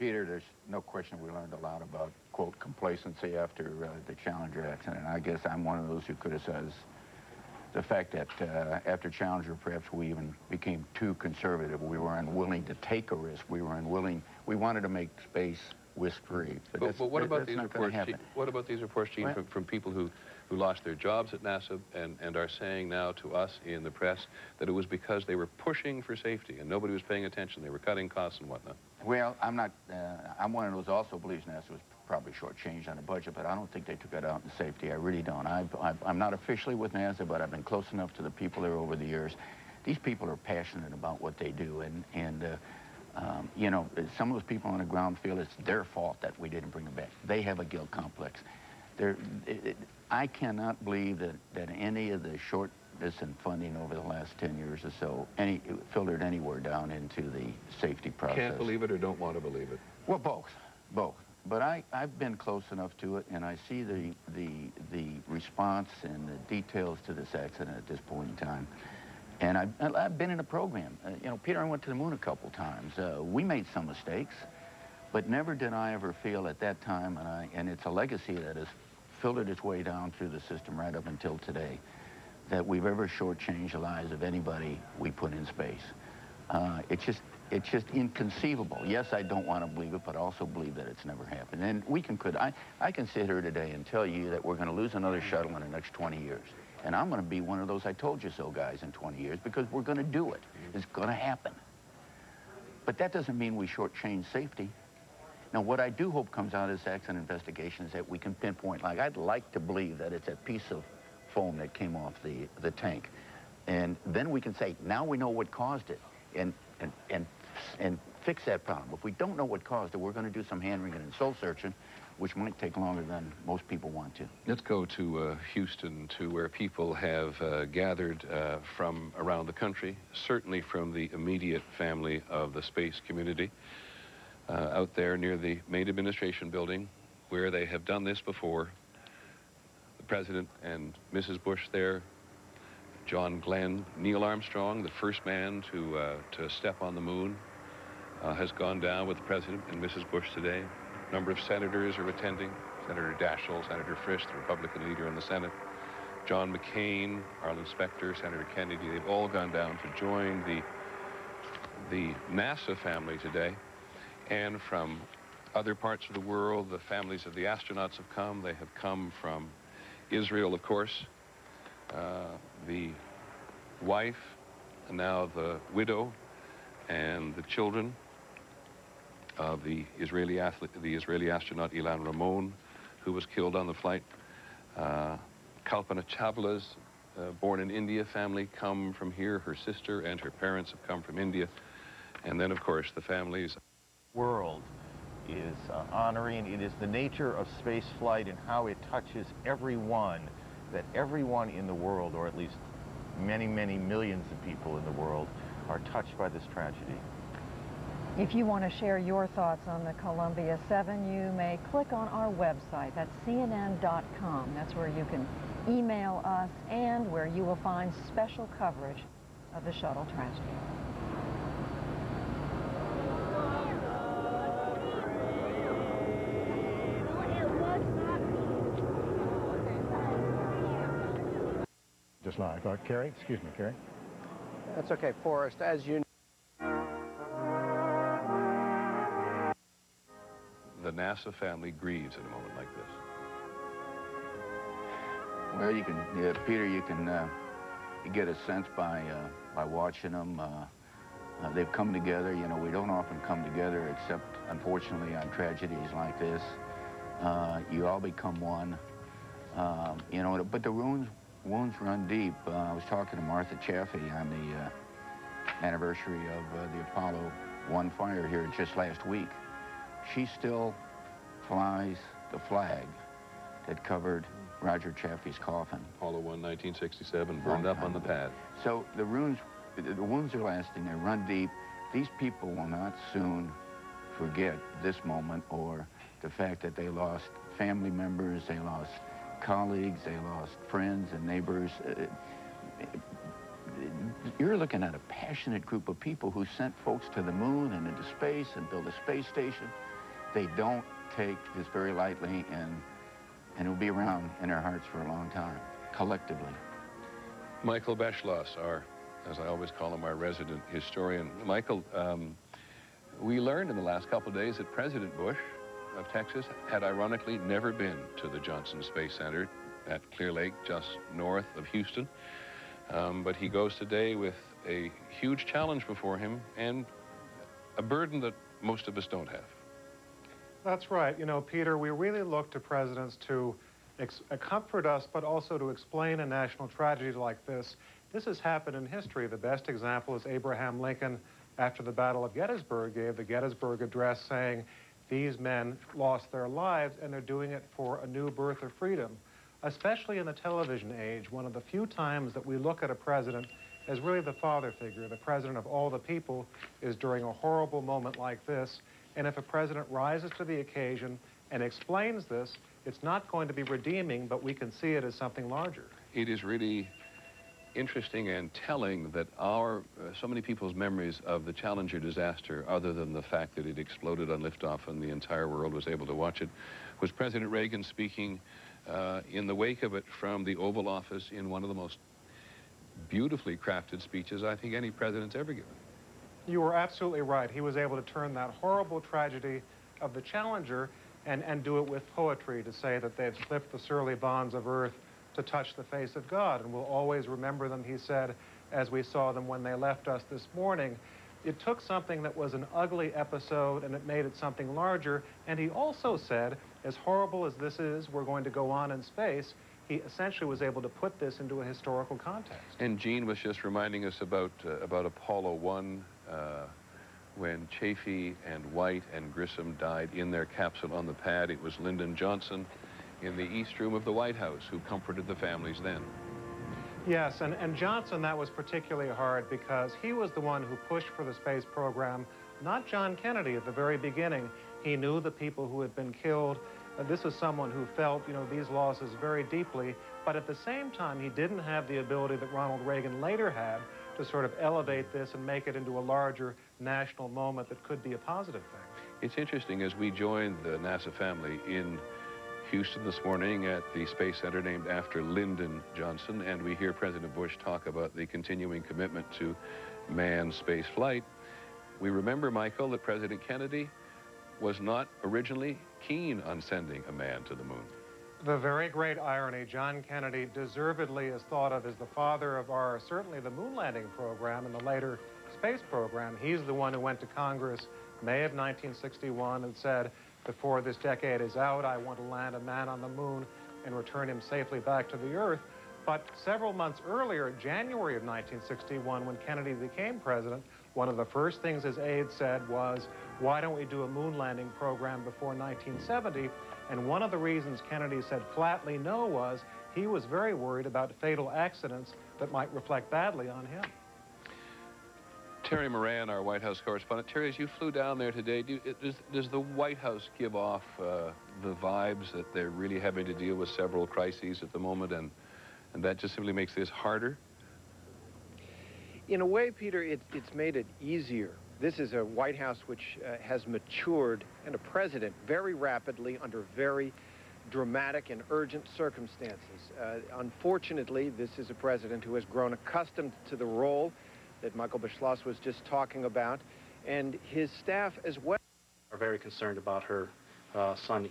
Peter, there's no question we learned a lot about, quote, complacency after the Challenger accident. I guess I'm one of those who criticizes the fact that after Challenger, perhaps we even became too conservative. We were unwilling to take a risk. We wanted to make space risk-free. But what about these reports? What about these reports, Gene, from people who lost their jobs at NASA and are saying now to us in the press that it was because they were pushing for safety and nobody was paying attention. They were cutting costs and whatnot. Well, I'm not. I'm one of those also believes NASA was probably shortchanged on the budget, but I don't think they took it out in safety. I really don't. I'm not officially with NASA, but I've been close enough to the people there over the years. These people are passionate about what they do, and you know, some of those people on the ground feel it's their fault that we didn't bring them back. They have a guilt complex. I cannot believe that any of the shortness in funding over the last 10 years or so filtered anywhere down into the safety process. Can't believe it or don't want to believe it? Well, both. But I've been close enough to it, and I see the response and the details to this accident at this point in time. And I've been in a program. You know, Peter, I went to the moon a couple times. We made some mistakes, but never did I ever feel at that time, and it's a legacy that has filtered its way down through the system right up until today, that we've ever shortchanged the lives of anybody we put in space. It's just inconceivable. Yes, I don't want to believe it, but I also believe that it's never happened. And I can sit here today and tell you that we're going to lose another shuttle in the next 20 years. And I'm going to be one of those I told you so guys in 20 years, because we're going to do it. It's going to happen. But that doesn't mean we shortchange safety. Now, what I do hope comes out of this accident investigation is that we can pinpoint, like, I'd like to believe that it's a piece of foam that came off the tank. And then we can say, now we know what caused it, and fix that problem. If we don't know what caused it, we're going to do some hand-wringing and soul-searching, which might take longer than most people want to. Let's go to Houston, to where people have gathered from around the country, certainly from the immediate family of the space community, out there near the main administration building, where they have done this before. The President and Mrs. Bush there, John Glenn, Neil Armstrong, the first man to step on the moon, has gone down with the President and Mrs. Bush today. A number of senators are attending. Senator Daschle, Senator Frist, the Republican leader in the Senate, John McCain, Arlen Specter, Senator Kennedy. They've all gone down to join the NASA family today. And from other parts of the world, the families of the astronauts have come. They have come from Israel, of course. The wife, and now the widow, and the children of the Israeli astronaut Ilan Ramon, who was killed on the flight. Kalpana Chawla's born in India family come from here. Her sister and her parents have come from India. And then, of course, the families. World is honoring. It is the nature of space flight and how it touches everyone, that everyone in the world, or at least many, many millions of people in the world, are touched by this tragedy. If you want to share your thoughts on the Columbia 7, you may click on our website. That's CNN.com. That's where you can email us and where you will find special coverage of the shuttle tragedy. Just like Carrie, excuse me, Carrie. That's okay, Forrest. As you know, the NASA family grieves at a moment like this. Well, you can, Peter, you can you get a sense by watching them. They've come together. You know, we don't often come together, except, unfortunately, on tragedies like this. You all become one. You know, but the wounds run deep. I was talking to Martha Chaffee on the anniversary of the Apollo 1 fire here just last week. She still flies the flag that covered Roger Chaffee's coffin. Apollo 1, 1967, burned up on the pad. So the wounds are lasting, they run deep. These people will not soon forget this moment, or the fact that they lost family members, they lost colleagues, they lost friends and neighbors. You're looking at a passionate group of people who sent folks to the moon and into space and built a space station. they don't take this very lightly, and it'll be around in our hearts for a long time, collectively. Michael Beschloss, as I always call him, our resident historian. Michael, we learned in the last couple of days that President Bush of Texas had ironically never been to the Johnson Space Center at Clear Lake, just north of Houston. But he goes today with a huge challenge before him and a burden that most of us don't have. That's right. You know, Peter, we really look to presidents to comfort us, but also to explain a national tragedy like this. This has happened in history. The best example is Abraham Lincoln, after the Battle of Gettysburg, gave the Gettysburg Address saying, these men lost their lives and they're doing it for a new birth of freedom. Especially in the television age, one of the few times that we look at a president as really the father figure, the president of all the people, is during a horrible moment like this. And if a president rises to the occasion and explains this, it's not going to be redeeming, but we can see it as something larger. It is really interesting and telling that so many people's memories of the Challenger disaster, other than the fact that it exploded on liftoff and the entire world was able to watch it, was President Reagan speaking in the wake of it from the Oval Office in one of the most beautifully crafted speeches I think any president's ever given. You were absolutely right. He was able to turn that horrible tragedy of the Challenger and do it with poetry, to say that they've slipped the surly bonds of earth to touch the face of God, and we'll always remember them, he said, as we saw them when they left us this morning. It took something that was an ugly episode and it made it something larger, and he also said, as horrible as this is, we're going to go on in space. He essentially was able to put this into a historical context. And Gene was just reminding us about Apollo 1, when Chaffee and White and Grissom died in their capsule on the pad. It was Lyndon Johnson in the East Room of the White House who comforted the families then. Yes, and Johnson, that was particularly hard because he was the one who pushed for the space program, not John Kennedy at the very beginning. He knew the people who had been killed. This was someone who felt, you know, these losses very deeply, but at the same time, he didn't have the ability that Ronald Reagan later had to sort of elevate this and make it into a larger national moment that could be a positive thing. It's interesting, as we joined the NASA family in Houston this morning at the Space Center named after Lyndon Johnson, and we hear President Bush talk about the continuing commitment to manned space flight. We remember, Michael, that President Kennedy was not originally keen on sending a man to the moon. The very great irony, John Kennedy deservedly is thought of as the father of certainly the moon landing program and the later space program. He's the one who went to Congress May of 1961 and said, before this decade is out, I want to land a man on the moon and return him safely back to the Earth. But several months earlier, January of 1961, when Kennedy became president, one of the first things his aides said was, why don't we do a moon landing program before 1970? And one of the reasons Kennedy said flatly no was he was very worried about fatal accidents that might reflect badly on him. Terry Moran, our White House correspondent. Terry, as you flew down there today, does the White House give off the vibes that they're really having to deal with several crises at the moment, and that just simply makes this harder? In a way, Peter, it's made it easier. This is a White House which has matured, and a president very rapidly under very dramatic and urgent circumstances. Unfortunately, this is a president who has grown accustomed to the role that Michael Beschloss was just talking about, and his staff as well are very concerned about her son.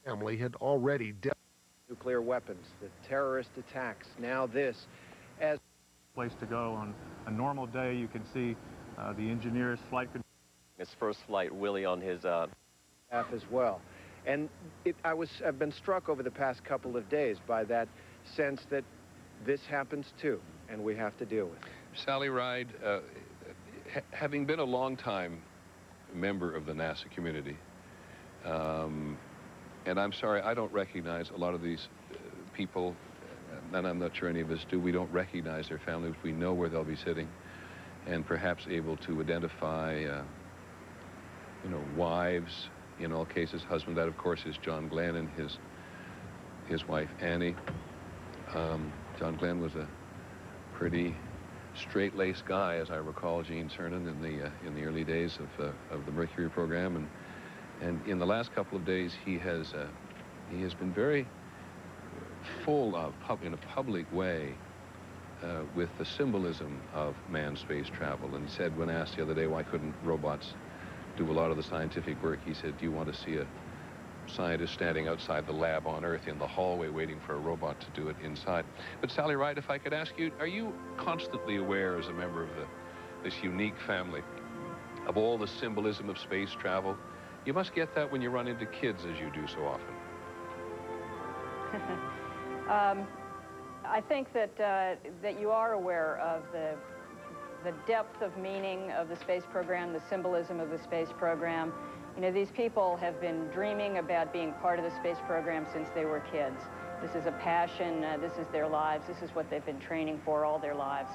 Family had already dealt nuclear weapons, the terrorist attacks, now this, as place to go. On a normal day, you can see the engineers, flight control. His first flight, Willie, on his staff as well. And I've been struck over the past couple of days by that sense that this happens too, and we have to deal with it. Sally Ride, having been a long-time member of the NASA community, and I'm sorry, I don't recognize a lot of these people, and I'm not sure any of us do. We don't recognize their families. We know where they'll be sitting, and perhaps able to identify, you know, wives, in all cases, husband. That, of course, is John Glenn and his wife, Annie. John Glenn was a pretty straight-laced guy, as I recall Gene Cernan in the early days of the Mercury program, and in the last couple of days he has been very full of in a public way with the symbolism of manned space travel. And he said, when asked the other day why couldn't robots do a lot of the scientific work, he said, do you want to see a scientist standing outside the lab on Earth in the hallway waiting for a robot to do it inside? But Sally Ride, if I could ask you, are you constantly aware as a member of this unique family of all the symbolism of space travel? You must get that when you run into kids, as you do so often. I think that you are aware of the depth of meaning of the space program, the symbolism of the space program. You know, these people have been dreaming about being part of the space program since they were kids. This is a passion, this is their lives, this is what they've been training for all their lives.